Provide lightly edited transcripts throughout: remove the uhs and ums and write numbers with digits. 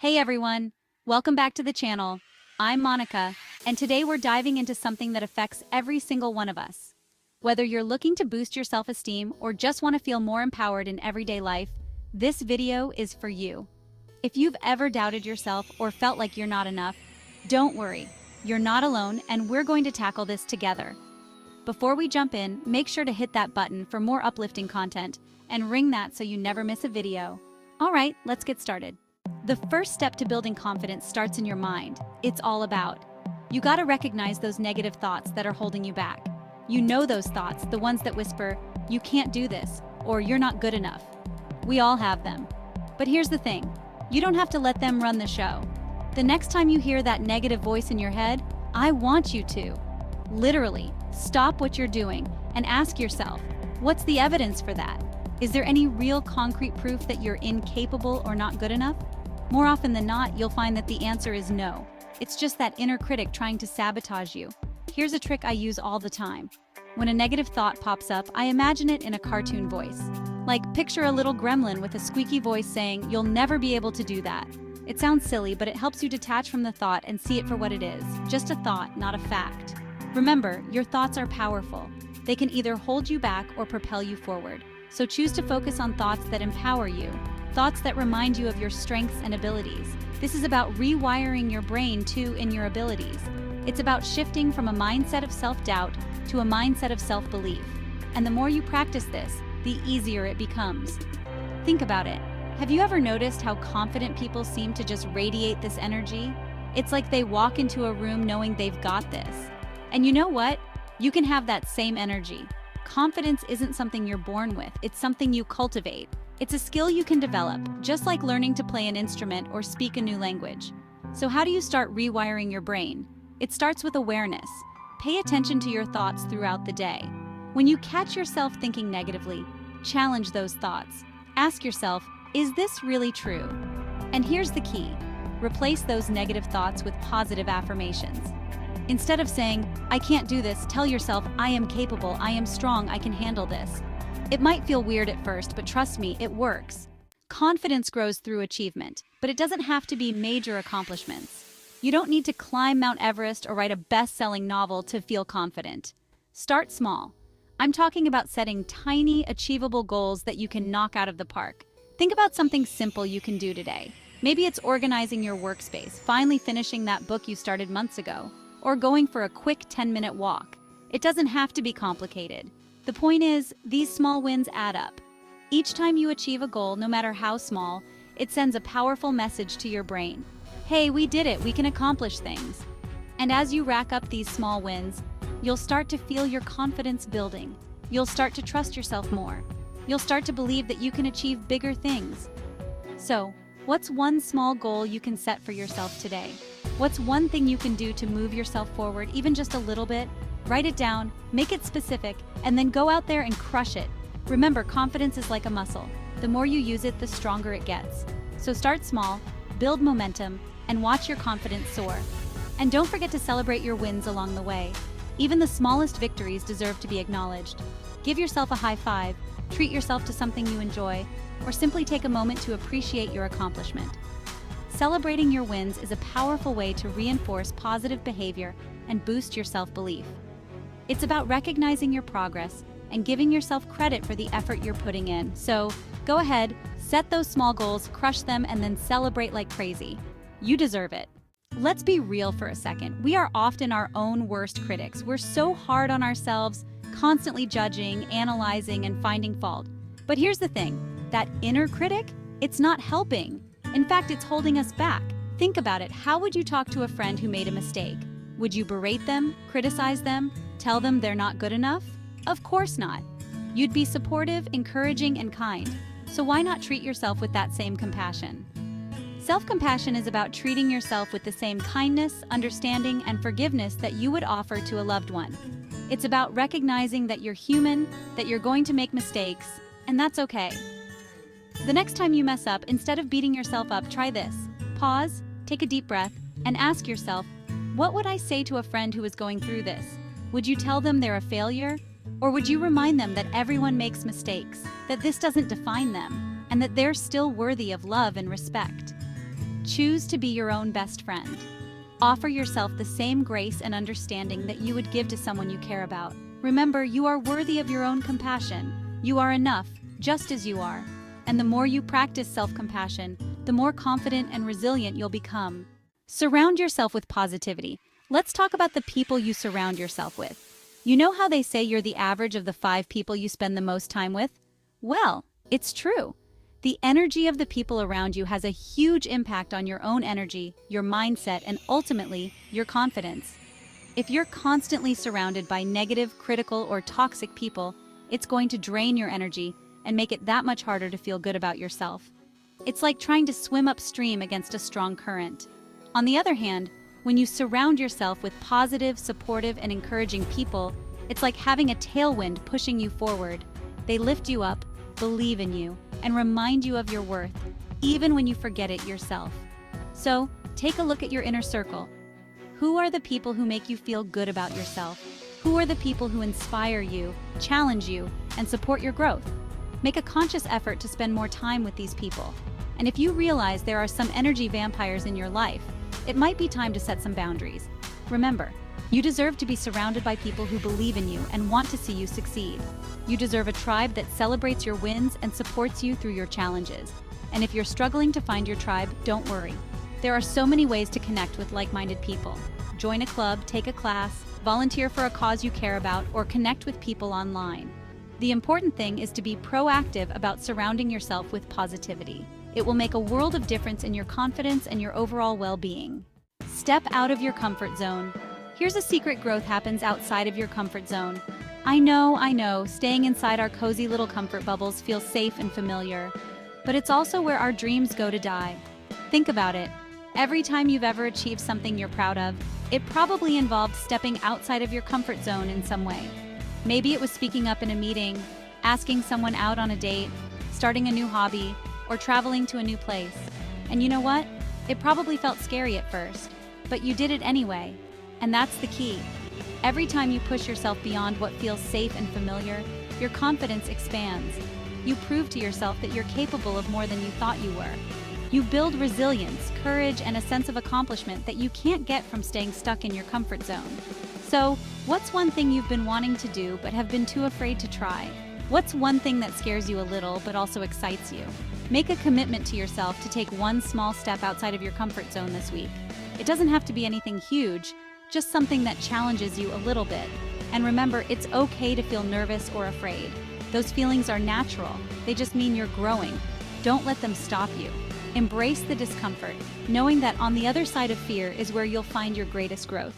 Hey everyone, welcome back to the channel. I'm Monica, and today we're diving into something that affects every single one of us. Whether you're looking to boost your self-esteem or just want to feel more empowered in everyday life, this video is for you. If you've ever doubted yourself or felt like you're not enough, don't worry. You're not alone, and we're going to tackle this together. Before we jump in, make sure to hit that button for more uplifting content and ring that so you never miss a video. All right, let's get started. The first step to building confidence starts in your mind. It's all about. You gotta recognize those negative thoughts that are holding you back. You know those thoughts, the ones that whisper, you can't do this, or you're not good enough. We all have them. But here's the thing, you don't have to let them run the show. The next time you hear that negative voice in your head, I want you to. Literally, stop what you're doing and ask yourself, what's the evidence for that? Is there any real concrete proof that you're incapable or not good enough? More often than not, you'll find that the answer is no. It's just that inner critic trying to sabotage you. Here's a trick I use all the time. When a negative thought pops up, I imagine it in a cartoon voice. Like, picture a little gremlin with a squeaky voice saying, "You'll never be able to do that." It sounds silly, but it helps you detach from the thought and see it for what it is. Just a thought, not a fact. Remember, your thoughts are powerful. They can either hold you back or propel you forward. So choose to focus on thoughts that empower you. Thoughts that remind you of your strengths and abilities. This is about rewiring your brain in your abilities. It's about shifting from a mindset of self-doubt to a mindset of self-belief. And the more you practice this, the easier it becomes. Think about it. Have you ever noticed how confident people seem to just radiate this energy? It's like they walk into a room knowing they've got this. And you know what? You can have that same energy. Confidence isn't something you're born with, it's something you cultivate. It's a skill you can develop, just like learning to play an instrument or speak a new language. So how do you start rewiring your brain? It starts with awareness. Pay attention to your thoughts throughout the day. When you catch yourself thinking negatively, challenge those thoughts. Ask yourself, is this really true? And here's the key. Replace those negative thoughts with positive affirmations. Instead of saying, I can't do this, tell yourself, I am capable, I am strong, I can handle this. It might feel weird at first, but trust me, it works. Confidence grows through achievement, but it doesn't have to be major accomplishments. You don't need to climb Mount Everest or write a best-selling novel to feel confident. Start small. I'm talking about setting tiny, achievable goals that you can knock out of the park. Think about something simple you can do today. Maybe it's organizing your workspace, finally finishing that book you started months ago, or going for a quick 10-minute walk. It doesn't have to be complicated. The point is, these small wins add up. Each time you achieve a goal, no matter how small, it sends a powerful message to your brain. Hey, we did it, we can accomplish things. And as you rack up these small wins, you'll start to feel your confidence building. You'll start to trust yourself more. You'll start to believe that you can achieve bigger things. So, what's one small goal you can set for yourself today? What's one thing you can do to move yourself forward, even just a little bit? Write it down, make it specific, and then go out there and crush it. Remember, confidence is like a muscle. The more you use it, the stronger it gets. So start small, build momentum, and watch your confidence soar. And don't forget to celebrate your wins along the way. Even the smallest victories deserve to be acknowledged. Give yourself a high five, treat yourself to something you enjoy, or simply take a moment to appreciate your accomplishment. Celebrating your wins is a powerful way to reinforce positive behavior and boost your self-belief. It's about recognizing your progress and giving yourself credit for the effort you're putting in. So, go ahead, set those small goals, crush them, and then celebrate like crazy. You deserve it. Let's be real for a second. We are often our own worst critics. We're so hard on ourselves, constantly judging, analyzing, and finding fault. But here's the thing, that inner critic, it's not helping. In fact, it's holding us back. Think about it. How would you talk to a friend who made a mistake? Would you berate them, criticize them, tell them they're not good enough? Of course not. You'd be supportive, encouraging, and kind. So why not treat yourself with that same compassion? Self-compassion is about treating yourself with the same kindness, understanding, and forgiveness that you would offer to a loved one. It's about recognizing that you're human, that you're going to make mistakes, and that's okay. The next time you mess up, instead of beating yourself up, try this. Pause, take a deep breath, and ask yourself, what would I say to a friend who is going through this? Would you tell them they're a failure? Or would you remind them that everyone makes mistakes, that this doesn't define them, and that they're still worthy of love and respect? Choose to be your own best friend. Offer yourself the same grace and understanding that you would give to someone you care about. Remember, you are worthy of your own compassion. You are enough, just as you are. And the more you practice self-compassion, the more confident and resilient you'll become. Surround yourself with positivity. Let's talk about the people you surround yourself with. You know how they say you're the average of the 5 people you spend the most time with? Well, it's true. The energy of the people around you has a huge impact on your own energy, your mindset, and ultimately, your confidence. If you're constantly surrounded by negative, critical, or toxic people, it's going to drain your energy and make it that much harder to feel good about yourself. It's like trying to swim upstream against a strong current. On the other hand, when you surround yourself with positive, supportive, and encouraging people, it's like having a tailwind pushing you forward. They lift you up, believe in you, and remind you of your worth, even when you forget it yourself. So, take a look at your inner circle. Who are the people who make you feel good about yourself? Who are the people who inspire you, challenge you, and support your growth? Make a conscious effort to spend more time with these people. And if you realize there are some energy vampires in your life, it might be time to set some boundaries. Remember, you deserve to be surrounded by people who believe in you and want to see you succeed. You deserve a tribe that celebrates your wins and supports you through your challenges. And if you're struggling to find your tribe, don't worry. There are so many ways to connect with like-minded people. Join a club, take a class, volunteer for a cause you care about, or connect with people online. The important thing is to be proactive about surrounding yourself with positivity. It will make a world of difference in your confidence and your overall well-being. Step out of your comfort zone. Here's a secret: growth happens outside of your comfort zone. I know, staying inside our cozy little comfort bubbles feels safe and familiar. But it's also where our dreams go to die. Think about it. Every time you've ever achieved something you're proud of, it probably involved stepping outside of your comfort zone in some way. Maybe it was speaking up in a meeting, asking someone out on a date, starting a new hobby, or traveling to a new place. And you know what? It probably felt scary at first, but you did it anyway. And that's the key. Every time you push yourself beyond what feels safe and familiar, your confidence expands. You prove to yourself that you're capable of more than you thought you were. You build resilience, courage, and a sense of accomplishment that you can't get from staying stuck in your comfort zone. So, what's one thing you've been wanting to do but have been too afraid to try? What's one thing that scares you a little but also excites you? Make a commitment to yourself to take one small step outside of your comfort zone this week. It doesn't have to be anything huge, just something that challenges you a little bit. And remember, it's okay to feel nervous or afraid. Those feelings are natural. They just mean you're growing. Don't let them stop you. Embrace the discomfort, knowing that on the other side of fear is where you'll find your greatest growth.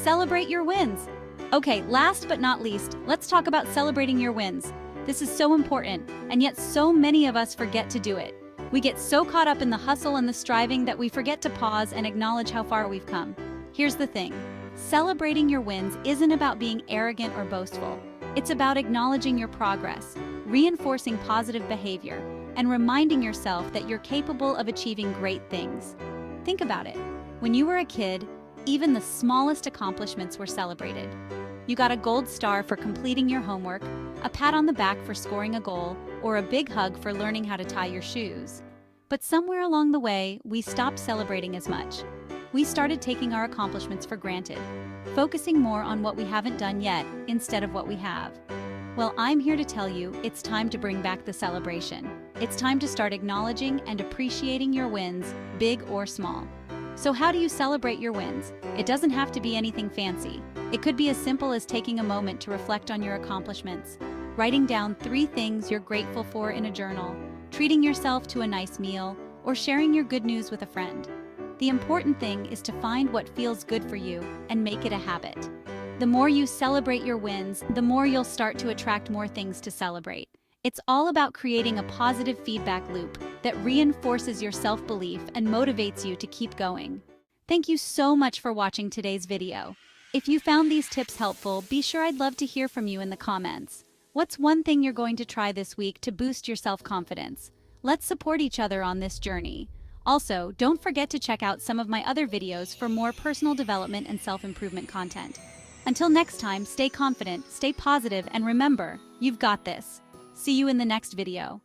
Celebrate your wins. Okay, last but not least, let's talk about celebrating your wins. This is so important, and yet so many of us forget to do it. We get so caught up in the hustle and the striving that we forget to pause and acknowledge how far we've come. Here's the thing. Celebrating your wins isn't about being arrogant or boastful. It's about acknowledging your progress, reinforcing positive behavior, and reminding yourself that you're capable of achieving great things. Think about it. When you were a kid, even the smallest accomplishments were celebrated. You got a gold star for completing your homework, a pat on the back for scoring a goal, or a big hug for learning how to tie your shoes. But somewhere along the way, we stopped celebrating as much. We started taking our accomplishments for granted, focusing more on what we haven't done yet instead of what we have. Well, I'm here to tell you it's time to bring back the celebration. It's time to start acknowledging and appreciating your wins, big or small. So how do you celebrate your wins? It doesn't have to be anything fancy. It could be as simple as taking a moment to reflect on your accomplishments, writing down 3 things you're grateful for in a journal, treating yourself to a nice meal, or sharing your good news with a friend. The important thing is to find what feels good for you and make it a habit. The more you celebrate your wins, the more you'll start to attract more things to celebrate. It's all about creating a positive feedback loop that reinforces your self-belief and motivates you to keep going. Thank you so much for watching today's video. If you found these tips helpful, be sure I'd love to hear from you in the comments. What's one thing you're going to try this week to boost your self-confidence? Let's support each other on this journey. Also, don't forget to check out some of my other videos for more personal development and self-improvement content. Until next time, stay confident, stay positive, and remember, you've got this. See you in the next video.